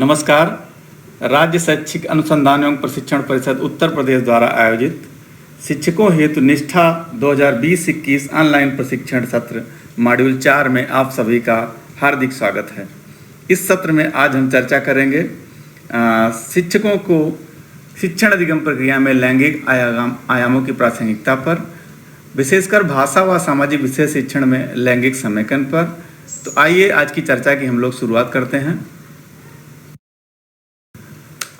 नमस्कार। राज्य शैक्षिक अनुसंधान एवं प्रशिक्षण परिषद उत्तर प्रदेश द्वारा आयोजित शिक्षकों हेतु निष्ठा 2020-21 ऑनलाइन प्रशिक्षण सत्र मॉड्यूल 4 में आप सभी का हार्दिक स्वागत है। इस सत्र में आज हम चर्चा करेंगे शिक्षकों को शिक्षण अधिगम प्रक्रिया में लैंगिक आयामों की प्रासंगिकता पर, विशेषकर भाषा व सामाजिक विषय शिक्षण में लैंगिक समेकन पर। तो आइए आज की चर्चा की हम लोग शुरुआत करते हैं।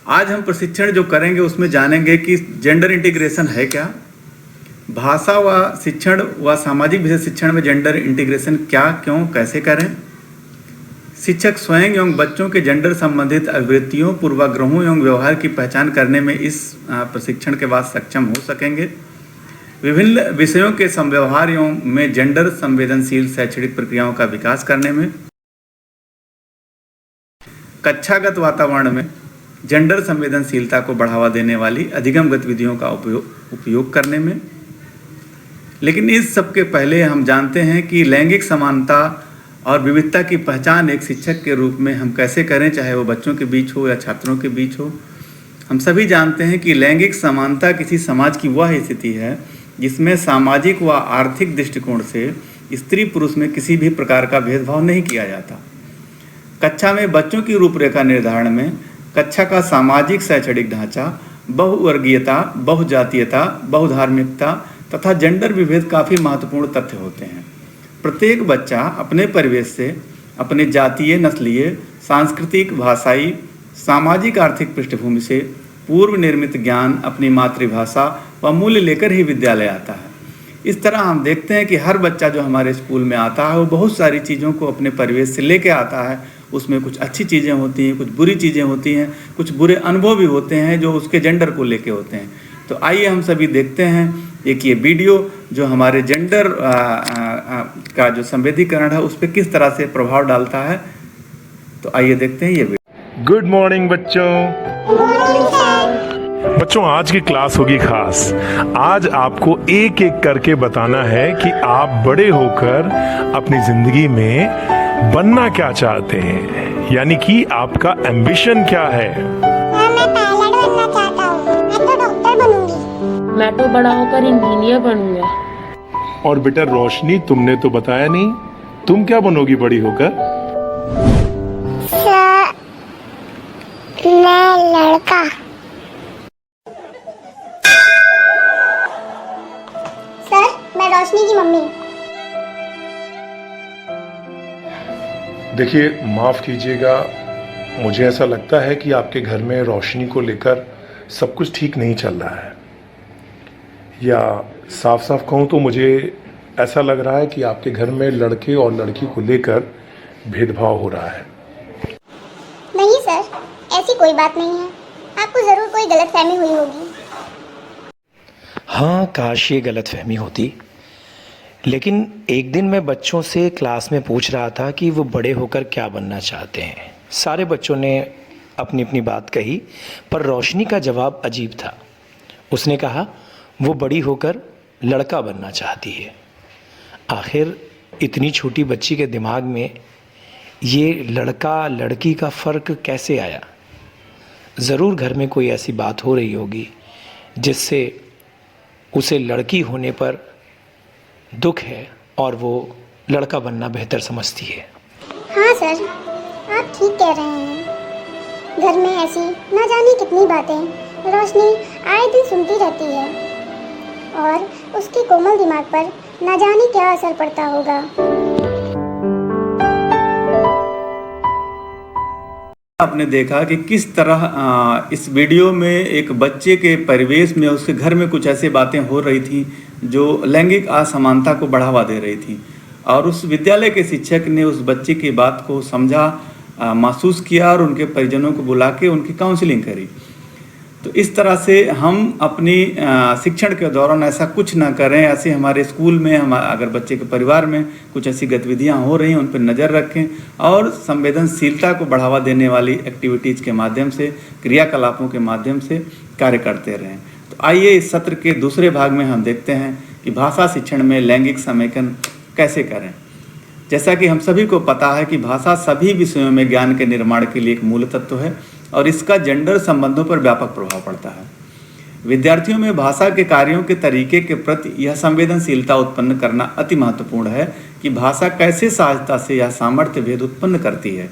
आज हम प्रशिक्षण जो करेंगे उसमें जानेंगे कि जेंडर इंटीग्रेशन है क्या, भाषा व शिक्षण व सामाजिक विषय शिक्षण में जेंडर इंटीग्रेशन क्या, क्यों, कैसे करें, शिक्षक स्वयं एवं बच्चों के जेंडर संबंधित अभिवृत्तियों, पूर्वाग्रहों एवं व्यवहार की पहचान करने में इस प्रशिक्षण के बाद सक्षम हो सकेंगे, विभिन्न विषयों के समव्यवहार एवं में जेंडर संवेदनशील शैक्षणिक प्रक्रियाओं का विकास करने में, कक्षागत वातावरण में जेंडर संवेदनशीलता को बढ़ावा देने वाली अधिगम गतिविधियों का उपयोग करने में। लेकिन इस सब के पहले हम जानते हैं कि लैंगिक समानता और विविधता की पहचान एक शिक्षक के रूप में हम कैसे करें, चाहे वो बच्चों के बीच हो या छात्रों के बीच हो। हम सभी जानते हैं कि लैंगिक समानता किसी समाज की वह स्थिति है जिसमें सामाजिक व आर्थिक दृष्टिकोण से स्त्री पुरुष में किसी भी प्रकार का भेदभाव नहीं किया जाता। कक्षा में बच्चों की रूपरेखा निर्धारण में कक्षा का सामाजिक शैक्षणिक ढांचा, बहुवर्गीयता, बहुजातीयता, बहुधार्मिकता तथा जेंडर विभेद काफ़ी महत्वपूर्ण तथ्य होते हैं। प्रत्येक बच्चा अपने परिवेश से, अपने जातीय, नस्लीय, सांस्कृतिक, भाषाई, सामाजिक, आर्थिक पृष्ठभूमि से पूर्व निर्मित ज्ञान, अपनी मातृभाषा व मूल्य लेकर ही विद्यालय आता है। इस तरह हम देखते हैं कि हर बच्चा जो हमारे स्कूल में आता है वो बहुत सारी चीज़ों को अपने परिवेश से लेके आता है। उसमें कुछ अच्छी चीज़ें होती हैं, कुछ बुरी चीज़ें होती हैं, कुछ बुरे अनुभव भी होते हैं जो उसके जेंडर को लेके होते हैं। तो आइए हम सभी देखते हैं एक ये वीडियो जो हमारे जेंडर का जो संवेदीकरण है उस पर किस तरह से प्रभाव डालता है। तो आइए देखते हैं ये वीडियो। गुड मॉर्निंग बच्चों। बच्चों, आज की क्लास होगी खास। आज आपको एक एक करके बताना है कि आप बड़े होकर अपनी जिंदगी में बनना क्या चाहते हैं, यानी कि आपका एम्बिशन क्या है। मैं पायलट बनना चाहता हूँ। मैं तो डॉक्टर बनूंगी। मैं तो बड़ा होकर इंजीनियर बनूंगा। और बेटा रोशनी, तुमने तो बताया नहीं, तुम क्या बनोगी बड़ी होकर? सर, मैं लड़का। सर, मैं रोशनी की मम्मी। देखिए, माफ कीजिएगा, मुझे ऐसा लगता है कि आपके घर में रोशनी को लेकर सब कुछ ठीक नहीं चल रहा है, या साफ साफ कहूँ तो मुझे ऐसा लग रहा है कि आपके घर में लड़के और लड़की को लेकर भेदभाव हो रहा है। नहीं सर, ऐसी कोई बात नहीं है। आपको जरूर कोई गलतफहमी हुई होगी। हाँ, काश ये गलतफहमी होती। लेकिन एक दिन मैं बच्चों से क्लास में पूछ रहा था कि वो बड़े होकर क्या बनना चाहते हैं। सारे बच्चों ने अपनी अपनी बात कही, पर रोशनी का जवाब अजीब था। उसने कहा वो बड़ी होकर लड़का बनना चाहती है। आखिर इतनी छोटी बच्ची के दिमाग में ये लड़का लड़की का फ़र्क कैसे आया? ज़रूर घर में कोई ऐसी बात हो रही होगी जिससे उसे लड़की होने पर दुख है और वो लड़का बनना बेहतर समझती है। हाँ सर, आप ठीक कह रहे हैं। घर में ऐसी ना जाने कितनी बातें रोशनी आए दिन सुनती रहती है और उसके कोमल दिमाग पर ना जाने क्या असर पड़ता होगा। आपने देखा कि किस तरह इस वीडियो में एक बच्चे के परिवेश में उसके घर में कुछ ऐसी बातें हो रही थी जो लैंगिक असमानता को बढ़ावा दे रही थी, और उस विद्यालय के शिक्षक ने उस बच्चे की बात को समझा, महसूस किया और उनके परिजनों को बुला के उनकी काउंसलिंग करी। तो इस तरह से हम अपनी शिक्षण के दौरान ऐसा कुछ ना करें। ऐसे हमारे स्कूल में अगर बच्चे के परिवार में कुछ ऐसी गतिविधियां हो रही हैं उन पर नज़र रखें और संवेदनशीलता को बढ़ावा देने वाली एक्टिविटीज़ के माध्यम से, क्रियाकलापों के माध्यम से कार्य करते रहें। तो आइए इस सत्र के दूसरे भाग में हम देखते हैं कि भाषा शिक्षण में लैंगिक समेकन कैसे करें। जैसा कि हम सभी को पता है कि भाषा सभी विषयों में ज्ञान के निर्माण के लिए एक मूल तत्व है और इसका जेंडर संबंधों पर व्यापक प्रभाव पड़ता है। विद्यार्थियों में भाषा के कार्यों के तरीके के प्रति यह संवेदनशीलता उत्पन्न करना अति महत्वपूर्ण है कि भाषा कैसे सहजता से यह सामर्थ्य भेद उत्पन्न करती है।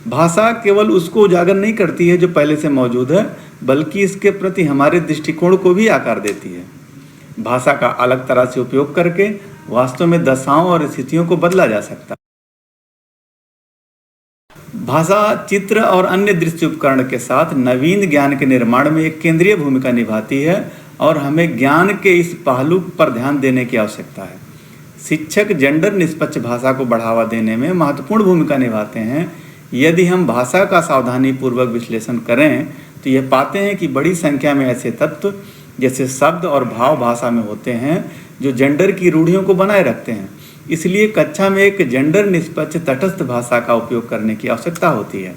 भाषा केवल उसको उजागर नहीं करती है जो पहले से मौजूद है, बल्कि इसके प्रति हमारे दृष्टिकोण को भी आकार देती है। भाषा का अलग तरह से उपयोग करके वास्तव में दशाओं और स्थितियों को बदला जा सकता है। भाषा चित्र और अन्य दृश्य उपकरण के साथ नवीन ज्ञान के निर्माण में एक केंद्रीय भूमिका निभाती है और हमें ज्ञान के इस पहलू पर ध्यान देने की आवश्यकता है। शिक्षक जेंडर निष्पक्ष भाषा को बढ़ावा देने में महत्वपूर्ण भूमिका निभाते हैं। यदि हम भाषा का सावधानीपूर्वक विश्लेषण करें तो यह पाते हैं कि बड़ी संख्या में ऐसे तत्व जैसे शब्द और भाव भाषा में होते हैं जो जेंडर की रूढ़ियों को बनाए रखते हैं। इसलिए कक्षा में एक जेंडर निष्पक्ष तटस्थ भाषा का उपयोग करने की आवश्यकता होती है।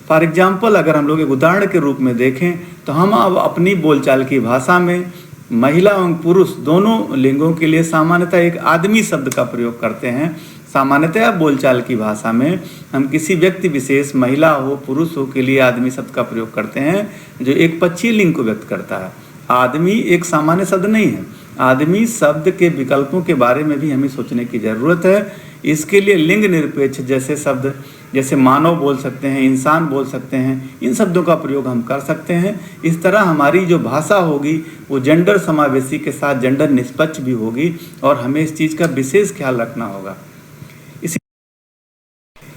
फॉर एग्जाम्पल, अगर हम लोग एक उदाहरण के रूप में देखें तो हम अब अपनी बोलचाल की भाषा में महिला एवं पुरुष दोनों लिंगों के लिए सामान्यतः एक आदमी शब्द का प्रयोग करते हैं। सामान्यतः बोलचाल की भाषा में हम किसी व्यक्ति विशेष, महिला हो पुरुष हो, के लिए आदमी शब्द का प्रयोग करते हैं जो एक पक्षीय लिंग को व्यक्त करता है। आदमी एक सामान्य शब्द नहीं है। आदमी शब्द के विकल्पों के बारे में भी हमें सोचने की ज़रूरत है। इसके लिए लिंग निरपेक्ष जैसे शब्द जैसे मानव बोल सकते हैं, इंसान बोल सकते हैं, इन शब्दों का प्रयोग हम कर सकते हैं। इस तरह हमारी जो भाषा होगी वो जेंडर समावेशी के साथ जेंडर निष्पक्ष भी होगी और हमें इस चीज़ का विशेष ख्याल रखना होगा।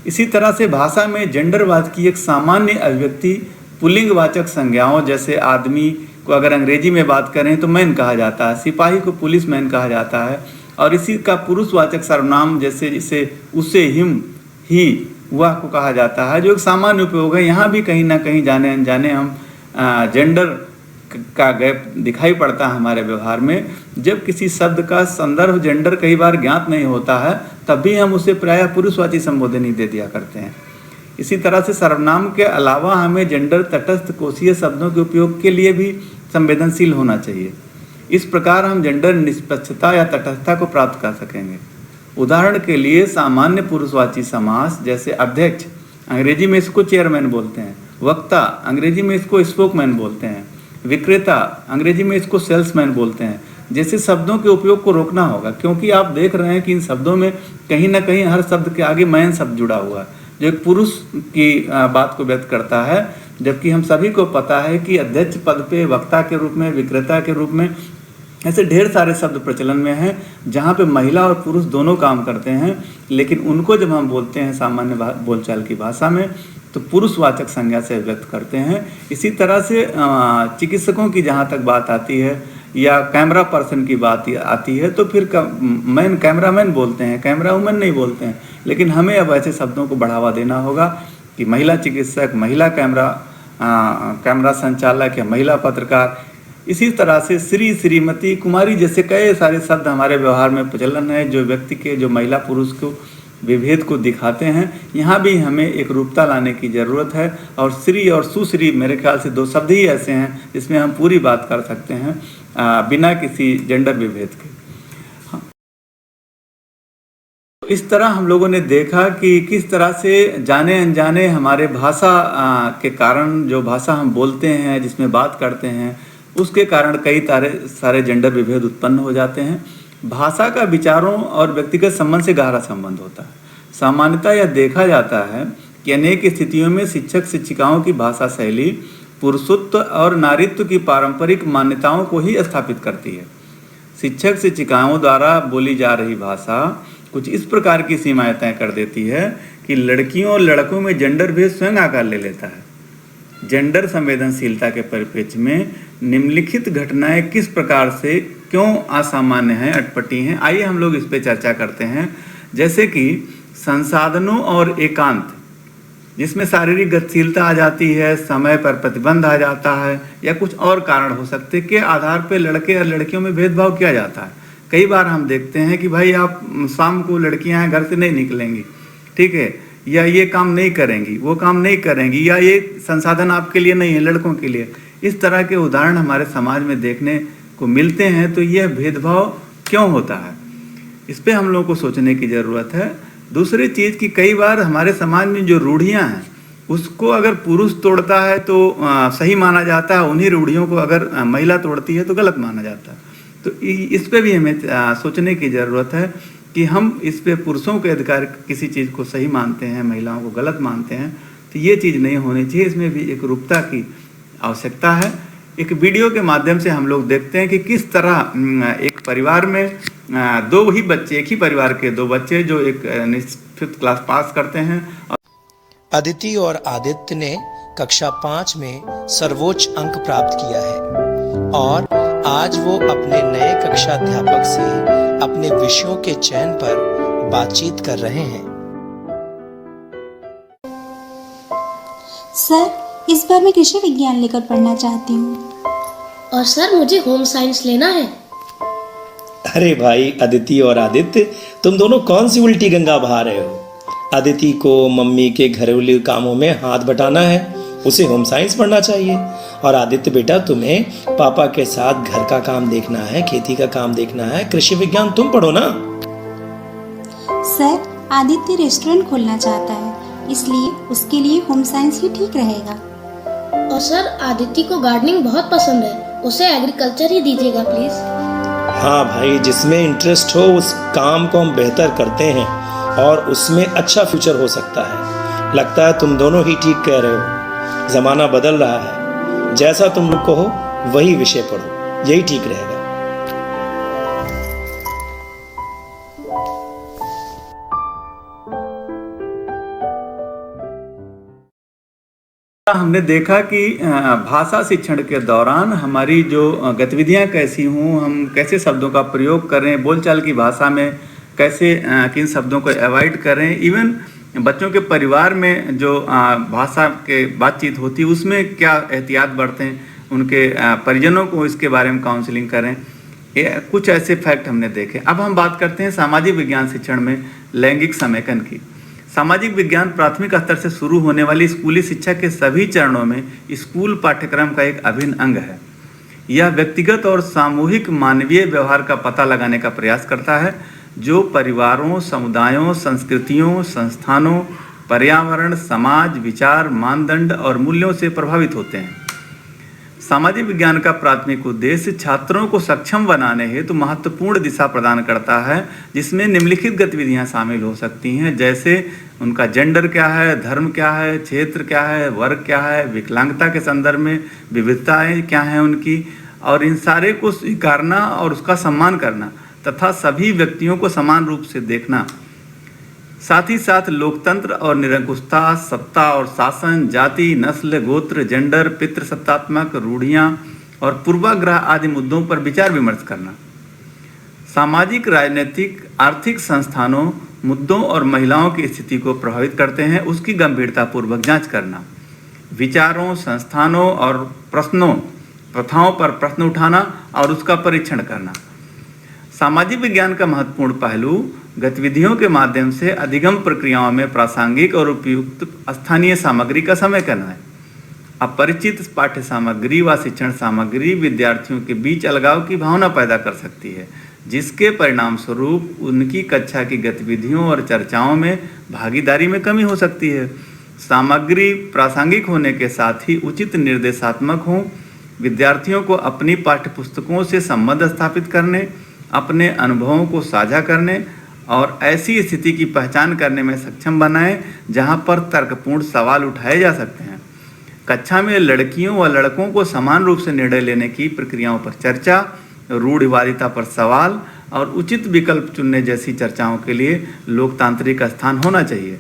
इसी तरह से भाषा में जेंडरवाद की एक सामान्य अभिव्यक्ति पुल्लिंगवाचक संज्ञाओं जैसे आदमी को अगर अंग्रेजी में बात करें तो मैन कहा जाता है, सिपाही को पुलिस मैन कहा जाता है, और इसी का पुरुषवाचक सर्वनाम जैसे जिसे उसे, हिम, ही, वह को कहा जाता है, जो एक सामान्य उपयोग है। यहाँ भी कहीं ना कहीं जाने अनजाने हम जेंडर का गैप दिखाई पड़ता है हमारे व्यवहार में। जब किसी शब्द का संदर्भ जेंडर कई बार ज्ञात नहीं होता है तब भी हम उसे प्रायः पुरुषवाची संबोधन ही दे दिया करते हैं। इसी तरह से सर्वनाम के अलावा हमें जेंडर तटस्थ कोशीय शब्दों के उपयोग के लिए भी संवेदनशील होना चाहिए। इस प्रकार हम जेंडर निष्पक्षता या तटस्थता को प्राप्त कर सकेंगे। उदाहरण के लिए सामान्य पुरुषवाची समास जैसे अध्यक्ष, अंग्रेजी में इसको चेयरमैन बोलते हैं, वक्ता, अंग्रेजी में इसको स्पोकमैन बोलते हैं, विक्रेता, अंग्रेजी में इसको सेल्समैन बोलते हैं, जैसे शब्दों के उपयोग को रोकना होगा, क्योंकि आप देख रहे हैं कि इन शब्दों में कहीं ना कहीं हर शब्द के आगे मैन शब्द जुड़ा हुआ है जो एक पुरुष की बात को व्यक्त करता है। जबकि हम सभी को पता है कि अध्यक्ष पद पे वक्ता के रूप में, विक्रेता के रूप में ऐसे ढेर सारे शब्द प्रचलन में हैं जहाँ पे महिला और पुरुष दोनों काम करते हैं, लेकिन उनको जब हम बोलते हैं सामान्य बोलचाल की भाषा में तो पुरुषवाचक संज्ञा से व्यक्त करते हैं। इसी तरह से चिकित्सकों की जहाँ तक बात आती है या कैमरा पर्सन की बात आती है तो फिर मैन कैमरामैन बोलते हैं, कैमरा वुमन नहीं बोलते हैं। लेकिन हमें अब ऐसे शब्दों को बढ़ावा देना होगा कि महिला चिकित्सक, महिला कैमरा संचालक या महिला पत्रकार। इसी तरह से श्री, श्रीमती, कुमारी जैसे कई सारे शब्द हमारे व्यवहार में प्रचलन है जो व्यक्ति के, जो महिला पुरुष को विभेद को दिखाते हैं। यहाँ भी हमें एक रूपता लाने की ज़रूरत है। और श्री और सुश्री मेरे ख्याल से दो शब्द ही ऐसे हैं जिसमें हम पूरी बात कर सकते हैं बिना किसी जेंडर विभेद के। हाँ। इस तरह हम लोगों ने देखा कि किस तरह से जाने अनजाने हमारे भाषा के कारण, जो भाषा हम बोलते हैं, जिसमें बात करते हैं, उसके कारण कई सारे जेंडर विभेद उत्पन्न हो जाते हैं। भाषा का विचारों और व्यक्तिगत संबंध से गहरा संबंध होता है। सामान्यतः यह देखा जाता है कि अनेक स्थितियों में शिक्षक शिक्षिकाओं की भाषा शैली पुरुषत्व और नारीत्व की पारंपरिक मान्यताओं को ही स्थापित करती है। शिक्षक शिक्षिकाओं द्वारा बोली जा रही भाषा कुछ इस प्रकार की सीमाएं तय कर देती है कि लड़कियों और लड़कों में जेंडर भेद स्वयं आकार ले लेता है। जेंडर संवेदनशीलता के परिप्रेक्ष्य में निम्नलिखित घटनाएं किस प्रकार से क्यों असामान्य हैं, अटपटी हैं, आइए हम लोग इस पे चर्चा करते हैं। जैसे कि संसाधनों और एकांत, जिसमें शारीरिक गतिशीलता आ जाती है, समय पर प्रतिबंध आ जाता है, या कुछ और कारण हो सकते के आधार पर लड़के और लड़कियों में भेदभाव किया जाता है। कई बार हम देखते हैं कि भाई आप शाम को लड़कियां हैं घर से नहीं निकलेंगी, ठीक है, या ये काम नहीं करेंगी, वो काम नहीं करेंगी, या ये संसाधन आपके लिए नहीं है, लड़कों के लिए। इस तरह के उदाहरण हमारे समाज में देखने को मिलते हैं। तो यह भेदभाव क्यों होता है? इस पे हम लोगों को सोचने की ज़रूरत है। दूसरी चीज़ कि कई बार हमारे समाज में जो रूढ़ियाँ हैं उसको अगर पुरुष तोड़ता है तो सही माना जाता है, उन्हीं रूढ़ियों को अगर महिला तोड़ती है तो गलत माना जाता है। तो इस पे भी हमें सोचने की ज़रूरत है कि हम इस पे पुरुषों के अधिकार किसी चीज़ को सही मानते हैं, महिलाओं को गलत मानते हैं, तो ये चीज़ नहीं होनी चाहिए। इसमें भी एक रूपता की आवश्यकता है। एक वीडियो के माध्यम से हम लोग देखते हैं कि किस तरह एक परिवार में दो ही बच्चे, एक ही परिवार के दो बच्चे जो एक निश्चित क्लास पास करते हैं। अदिति और आदित्य ने कक्षा 5 में सर्वोच्च अंक प्राप्त किया है और आज वो अपने नए कक्षा अध्यापक से अपने विषयों के चयन पर बातचीत कर रहे हैं। सर, इस बार मैं कृषि विज्ञान लेकर पढ़ना चाहती हूँ। और सर मुझे होम साइंस लेना है। अरे भाई अदिति और आदित्य, तुम दोनों कौन सी उल्टी गंगा बहा रहे हो? अदिति को मम्मी के घरेलू कामों में हाथ बटाना है, उसे होम साइंस पढ़ना चाहिए। और आदित्य बेटा, तुम्हें पापा के साथ घर का काम देखना है, खेती का काम देखना है, कृषि विज्ञान तुम पढ़ो ना। सर, आदित्य रेस्टोरेंट खोलना चाहता है, इसलिए उसके लिए होम साइंस ही ठीक रहेगा। और सर आदित्य को गार्डनिंग बहुत पसंद है, उसे एग्रीकल्चर ही दीजिएगा प्लीज। हाँ भाई, जिसमें इंटरेस्ट हो उस काम को हम बेहतर करते हैं और उसमें अच्छा फ्यूचर हो सकता है। लगता है तुम दोनों ही ठीक कह रहे हो, जमाना बदल रहा है, जैसा तुम लोग कहो वही विषय पढ़ो, यही ठीक रहेगा। हमने देखा कि भाषा शिक्षण के दौरान हमारी जो गतिविधियां कैसी हों, हम कैसे शब्दों का प्रयोग करें, बोलचाल की भाषा में कैसे किन शब्दों को अवॉइड करें, इवन बच्चों के परिवार में जो भाषा के बातचीत होती है उसमें क्या एहतियात बरतें, उनके परिजनों को इसके बारे में काउंसलिंग करें, ये कुछ ऐसे फैक्ट हमने देखे। अब हम बात करते हैं सामाजिक विज्ञान शिक्षण में लैंगिक समेकन की। सामाजिक विज्ञान प्राथमिक स्तर से शुरू होने वाली स्कूली शिक्षा के सभी चरणों में स्कूल पाठ्यक्रम का एक अभिन्न अंग है। यह व्यक्तिगत और सामूहिक मानवीय व्यवहार का पता लगाने का प्रयास करता है जो परिवारों, समुदायों, संस्कृतियों, संस्थानों, पर्यावरण, समाज, विचार, मानदंड और मूल्यों से प्रभावित होते हैं। सामाजिक विज्ञान का प्राथमिक उद्देश्य छात्रों को सक्षम बनाने हेतु महत्वपूर्ण दिशा प्रदान करता है, जिसमें निम्नलिखित गतिविधियां शामिल हो सकती हैं, जैसे उनका जेंडर क्या है, धर्म क्या है, क्षेत्र क्या है, वर्ग क्या है, विकलांगता के संदर्भ में विविधताएं क्या हैं उनकी, और इन सारे को स्वीकारना और उसका सम्मान करना तथा सभी व्यक्तियों को समान रूप से देखना। साथ ही साथ लोकतंत्र और निरंकुशता, सत्ता और शासन, जाति, नस्ल, गोत्र, जेंडर, पितृसत्तात्मक रूढ़ियाँ और पूर्वाग्रह आदि मुद्दों पर विचार विमर्श करना। सामाजिक, राजनीतिक, आर्थिक संस्थानों, मुद्दों और महिलाओं की स्थिति को प्रभावित करते हैं उसकी गंभीरतापूर्वक जांच करना। विचारों, संस्थानों और प्रथाओं पर प्रश्न उठाना और उसका परीक्षण करना। सामाजिक विज्ञान का महत्वपूर्ण पहलू गतिविधियों के माध्यम से अधिगम प्रक्रियाओं में प्रासंगिक और उपयुक्त स्थानीय सामग्री का समेकन है। अपरिचित पाठ्य सामग्री व शिक्षण सामग्री विद्यार्थियों के बीच अलगाव की भावना पैदा कर सकती है, जिसके परिणाम स्वरूप उनकी कक्षा की गतिविधियों और चर्चाओं में भागीदारी में कमी हो सकती है। सामग्री प्रासंगिक होने के साथ ही उचित निर्देशात्मक हो, विद्यार्थियों को अपनी पाठ्यपुस्तकों से संबंध स्थापित करने, अपने अनुभवों को साझा करने और ऐसी स्थिति की पहचान करने में सक्षम बनाएं जहां पर तर्कपूर्ण सवाल उठाए जा सकते हैं। कक्षा में लड़कियों व लड़कों को समान रूप से निर्णय लेने की प्रक्रियाओं पर चर्चा, रूढ़िवादिता पर सवाल और उचित विकल्प चुनने जैसी चर्चाओं के लिए लोकतांत्रिक स्थान होना चाहिए।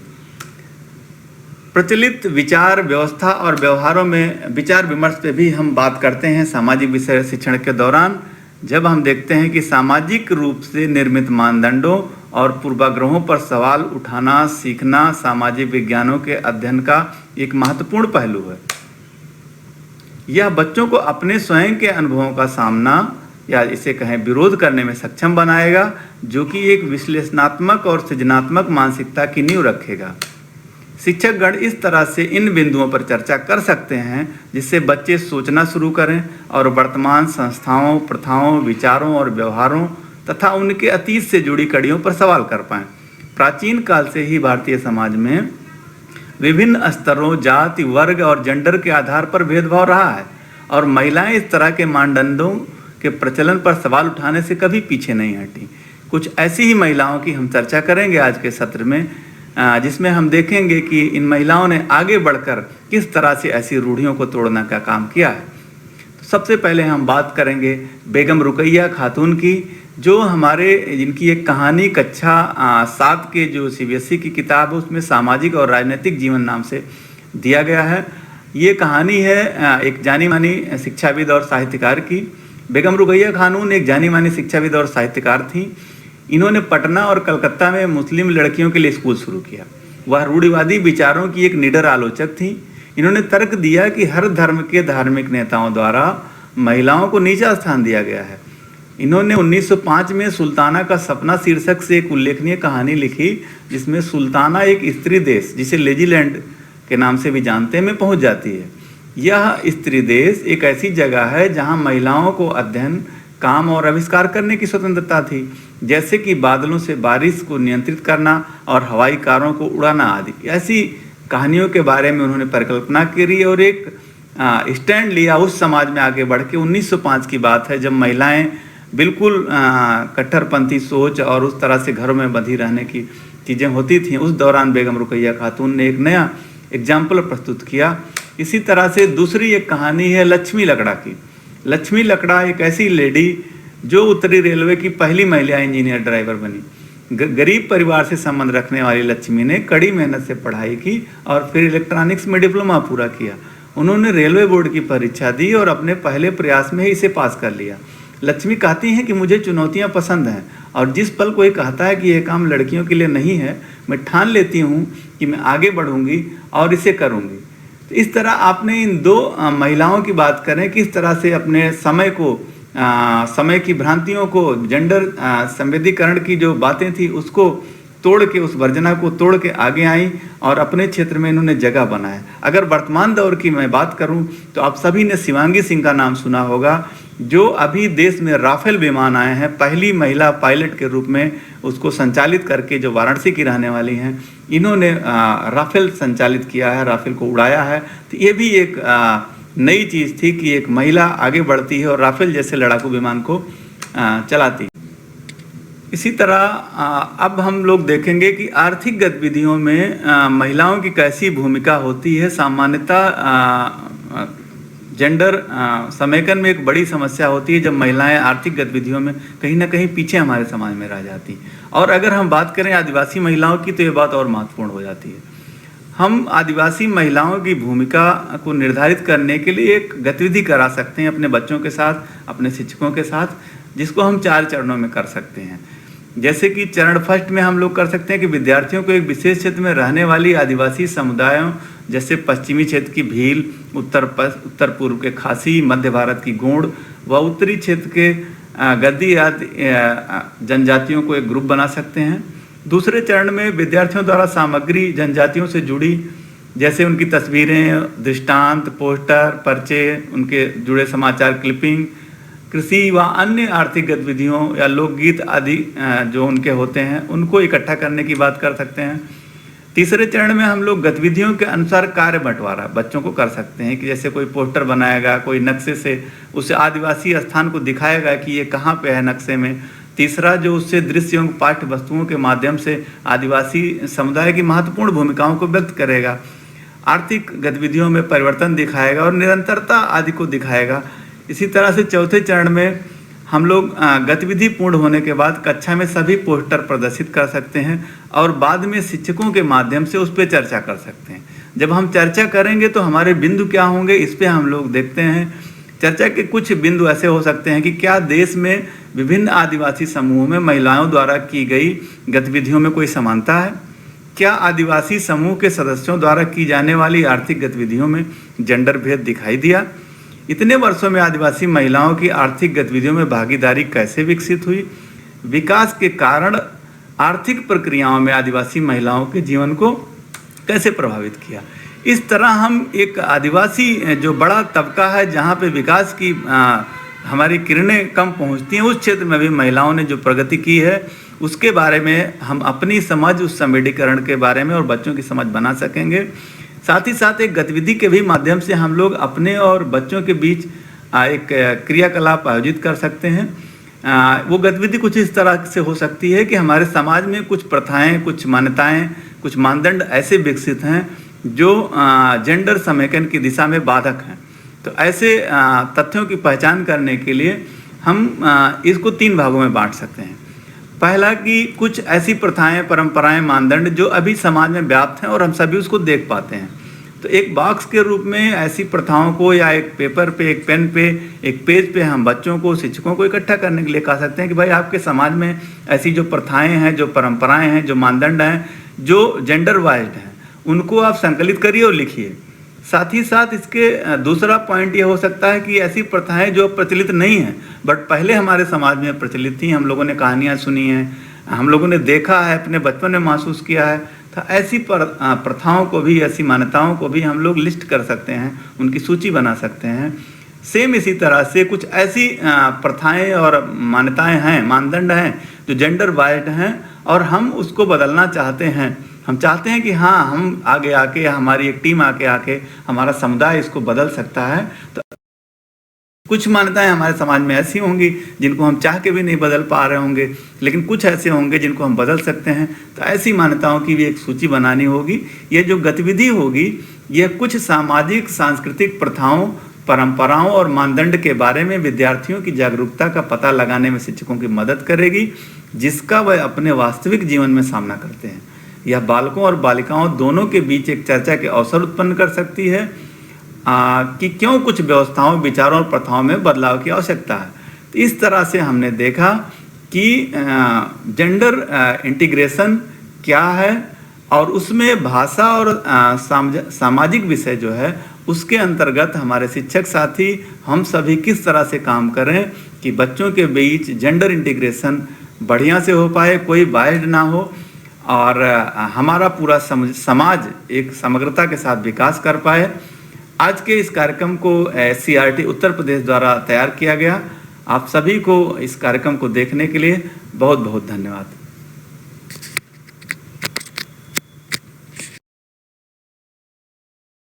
प्रचलित विचार व्यवस्था और व्यवहारों में विचार विमर्श पे भी हम बात करते हैं सामाजिक विषय शिक्षण के दौरान, जब हम देखते हैं कि सामाजिक रूप से निर्मित मानदंडों और पूर्वाग्रहों पर सवाल उठाना सीखना सामाजिक विज्ञानों के अध्ययन का एक महत्वपूर्ण पहलू है। यह बच्चों को अपने स्वयं के अनुभवों का सामना या इसे कहें विरोध करने में सक्षम बनाएगा, जो कि एक विश्लेषणात्मक और सृजनात्मक मानसिकता की नींव रखेगा। शिक्षकगण इस तरह से इन बिंदुओं पर चर्चा कर सकते हैं जिससे बच्चे सोचना शुरू करें और वर्तमान संस्थाओं, प्रथाओं, विचारों और व्यवहारों तथा उनके अतीत से जुड़ी कड़ियों पर सवाल कर पाएं। प्राचीन काल से ही भारतीय समाज में विभिन्न स्तरों, जाति, वर्ग और जेंडर के आधार पर भेदभाव रहा है और महिलाएं इस तरह के मानदंडों के प्रचलन पर सवाल उठाने से कभी पीछे नहीं हटी। कुछ ऐसी ही महिलाओं की हम चर्चा करेंगे आज के सत्र में, जिसमें हम देखेंगे कि इन महिलाओं ने आगे बढ़कर किस तरह से ऐसी रूढ़ियों को तोड़ने का काम किया है। तो सबसे पहले हम बात करेंगे बेगम रुकैया खातून की, जो हमारे जिनकी एक कहानी कक्षा 7 के जो CBSE की किताब है उसमें सामाजिक और राजनीतिक जीवन नाम से दिया गया है। ये कहानी है एक जानी मानी शिक्षाविद और साहित्यकार की। बेगम रुकैया खातून एक जानी मानी शिक्षाविद और साहित्यकार थी। इन्होंने पटना और कलकत्ता में मुस्लिम लड़कियों के लिए स्कूल शुरू किया। वह रूढ़िवादी विचारों की एक निडर आलोचक थी। इन्होंने तर्क दिया कि हर धर्म के धार्मिक नेताओं द्वारा महिलाओं को नीचा स्थान दिया गया है। इन्होंने 1905 में सुल्ताना का सपना शीर्षक से एक उल्लेखनीय कहानी लिखी, जिसमें सुल्ताना एक स्त्री देश, जिसे लेजीलैंड के नाम से भी जानते हैं, में पहुंच जाती है। यह स्त्री देश एक ऐसी जगह है जहां महिलाओं को अध्ययन, काम और आविष्कार करने की स्वतंत्रता थी, जैसे कि बादलों से बारिश को नियंत्रित करना और हवाई कारों को उड़ाना आदि। ऐसी कहानियों के बारे में उन्होंने परिकल्पना करी और एक स्टैंड लिया उस समाज में आगे बढ़ के। 1905 की बात है, जब महिलाएं बिल्कुल कट्टरपंथी सोच और उस तरह से घरों में बंधी रहने की चीज़ें होती थीं। उस दौरान बेगम रुकैया खातून ने एक नया एग्जाम्पल प्रस्तुत किया। इसी तरह से दूसरी एक कहानी है लक्ष्मी लकड़ा की। लक्ष्मी लकड़ा एक ऐसी लेडी जो उत्तरी रेलवे की पहली महिला इंजीनियर ड्राइवर बनी। गरीब परिवार से संबंध रखने वाली लक्ष्मी ने कड़ी मेहनत से पढ़ाई की और फिर इलेक्ट्रॉनिक्स में डिप्लोमा पूरा किया। उन्होंने रेलवे बोर्ड की परीक्षा दी और अपने पहले प्रयास में ही इसे पास कर लिया। लक्ष्मी कहती हैं कि मुझे चुनौतियां पसंद हैं और जिस पल कोई कहता है कि यह काम लड़कियों के लिए नहीं है, मैं ठान लेती हूँ कि मैं आगे बढ़ूंगी और इसे करूंगी। तो इस तरह आपने इन दो महिलाओं की बात करें, किस तरह से अपने समय को समय की भ्रांतियों को, जेंडर संवेदीकरण की जो बातें थी उसको तोड़ के, उस वर्जना को तोड़ के आगे आई और अपने क्षेत्र में इन्होंने जगह बनाया। अगर वर्तमान दौर की मैं बात करूं तो आप सभी ने शिवांगी सिंह का नाम सुना होगा, जो अभी देश में राफेल विमान आए हैं, पहली महिला पायलट के रूप में उसको संचालित करके, जो वाराणसी की रहने वाली हैं, इन्होंने राफेल संचालित किया है, राफेल को उड़ाया है। तो ये भी एक नई चीज़ थी कि एक महिला आगे बढ़ती है और राफेल जैसे लड़ाकू विमान को चलाती है। इसी तरह अब हम लोग देखेंगे कि आर्थिक गतिविधियों में महिलाओं की कैसी भूमिका होती है। सामान्यतः जेंडर समेकन में एक बड़ी समस्या होती है जब महिलाएं आर्थिक गतिविधियों में कहीं ना कहीं पीछे हमारे समाज में रह जाती। और अगर हम बात करें आदिवासी महिलाओं की तो ये बात और महत्वपूर्ण हो जाती है। हम आदिवासी महिलाओं की भूमिका को निर्धारित करने के लिए एक गतिविधि करा सकते हैं अपने बच्चों के साथ, अपने शिक्षकों के साथ, जिसको हम 4 चरणों में कर सकते हैं। जैसे कि चरण फर्स्ट में हम लोग कर सकते हैं कि विद्यार्थियों को एक विशेष क्षेत्र में रहने वाली आदिवासी समुदायों, जैसे पश्चिमी क्षेत्र की भील, उत्तर पूर्व के खासी, मध्य भारत की गोंड व उत्तरी क्षेत्र के गद्दी आदि जनजातियों को एक ग्रुप बना सकते हैं। दूसरे चरण में विद्यार्थियों द्वारा सामग्री जनजातियों से जुड़ी, जैसे उनकी तस्वीरें, दृष्टांत, पोस्टर, पर्चे, उनके जुड़े समाचार क्लिपिंग, कृषि व अन्य आर्थिक गतिविधियों या लोकगीत आदि जो उनके होते हैं, उनको इकट्ठा करने की बात कर सकते हैं। तीसरे चरण में हम लोग गतिविधियों के अनुसार कार्य बंटवारा बच्चों को कर सकते हैं कि जैसे कोई पोस्टर बनाएगा, कोई नक्शे से उस आदिवासी स्थान को दिखाएगा कि ये कहाँ पे है नक्शे में। तीसरा जो उससे दृश्य एवं पाठ्य वस्तुओं के माध्यम से आदिवासी समुदाय की महत्वपूर्ण भूमिकाओं को व्यक्त करेगा, आर्थिक गतिविधियों में परिवर्तन दिखाएगा और निरंतरता आदि को दिखाएगा। इसी तरह से चौथे चरण में हम लोग गतिविधि पूर्ण होने के बाद कक्षा में सभी पोस्टर प्रदर्शित कर सकते हैं और बाद में शिक्षकों के माध्यम से उस पर चर्चा कर सकते हैं। जब हम चर्चा करेंगे तो हमारे बिंदु क्या होंगे, इस पर हम लोग देखते हैं। चर्चा के कुछ बिंदु ऐसे हो सकते हैं कि क्या देश में विभिन्न आदिवासी समूहों में महिलाओं द्वारा की गई गतिविधियों में कोई समानता है? क्या आदिवासी समूह के सदस्यों द्वारा की जाने वाली आर्थिक गतिविधियों में जेंडर भेद दिखाई दिया? इतने वर्षों में आदिवासी महिलाओं की आर्थिक गतिविधियों में भागीदारी कैसे विकसित हुई? विकास के कारण आर्थिक प्रक्रियाओं में आदिवासी महिलाओं के जीवन को कैसे प्रभावित किया? इस तरह हम एक आदिवासी जो बड़ा तबका है, जहाँ पे विकास की हमारी किरणें कम पहुंचती हैं, उस क्षेत्र में भी महिलाओं ने जो प्रगति की है उसके बारे में हम अपनी समझ उस संवेदीकरण के बारे में और बच्चों की समझ बना सकेंगे। साथ ही साथ एक गतिविधि के भी माध्यम से हम लोग अपने और बच्चों के बीच एक क्रियाकलाप आयोजित कर सकते हैं। वो गतिविधि कुछ इस तरह से हो सकती है कि हमारे समाज में कुछ प्रथाएं, कुछ मान्यताएं, कुछ मानदंड ऐसे विकसित हैं जो जेंडर समेकन की दिशा में बाधक हैं। तो ऐसे तथ्यों की पहचान करने के लिए हम इसको 3 भागों में बांट सकते हैं। पहला कि कुछ ऐसी प्रथाएं, परंपराएं, मानदंड जो अभी समाज में व्याप्त हैं और हम सभी उसको देख पाते हैं। तो एक बॉक्स के रूप में ऐसी प्रथाओं को या एक पेपर पे, एक पेन पे, एक पेज पे हम बच्चों को, शिक्षकों को इकट्ठा करने के लिए कह सकते हैं कि भाई आपके समाज में ऐसी जो प्रथाएं हैं, जो परंपराएं हैं, जो मानदंड हैं, जो जेंडर वाइज्ड हैं, उनको आप संकलित करिए और लिखिए। साथ ही साथ इसके दूसरा पॉइंट ये हो सकता है कि ऐसी प्रथाएं जो प्रचलित नहीं हैं बट पहले हमारे समाज में प्रचलित थी, हम लोगों ने कहानियाँ सुनी हैं, हम लोगों ने देखा है, अपने बचपन में महसूस किया है, तो ऐसी प्रथाओं को भी, ऐसी मान्यताओं को भी हम लोग लिस्ट कर सकते हैं, उनकी सूची बना सकते हैं। सेम इसी तरह से कुछ ऐसी प्रथाएं और मान्यताएं हैं, मानदंड हैं जो जेंडर वाइज्ड हैं और हम उसको बदलना चाहते हैं। हम चाहते हैं कि हाँ, हम आगे आके, हमारी एक टीम आके हमारा समुदाय इसको बदल सकता है। तो कुछ मान्यताएं हमारे समाज में ऐसी होंगी जिनको हम चाह के भी नहीं बदल पा रहे होंगे, लेकिन कुछ ऐसे होंगे जिनको हम बदल सकते हैं। तो ऐसी मान्यताओं की भी एक सूची बनानी होगी। ये जो गतिविधि होगी ये कुछ सामाजिक सांस्कृतिक प्रथाओं, परंपराओं और मानदंड के बारे में विद्यार्थियों की जागरूकता का पता लगाने में शिक्षकों की मदद करेगी, जिसका वह अपने वास्तविक जीवन में सामना करते हैं। यह बालकों और बालिकाओं दोनों के बीच एक चर्चा के अवसर उत्पन्न कर सकती है कि क्यों कुछ व्यवस्थाओं, विचारों और प्रथाओं में बदलाव की आवश्यकता है। तो इस तरह से हमने देखा कि जेंडर इंटीग्रेशन क्या है और उसमें भाषा और सामाजिक विषय जो है उसके अंतर्गत हमारे शिक्षक साथी हम सभी किस तरह से काम करें कि बच्चों के बीच जेंडर इंटीग्रेशन बढ़िया से हो पाए, कोई बायड ना हो और हमारा पूरा समाज एक समग्रता के साथ विकास कर पाए। आज के इस कार्यक्रम को SCERT उत्तर प्रदेश द्वारा तैयार किया गया। आप सभी को इस कार्यक्रम को देखने के लिए बहुत बहुत धन्यवाद।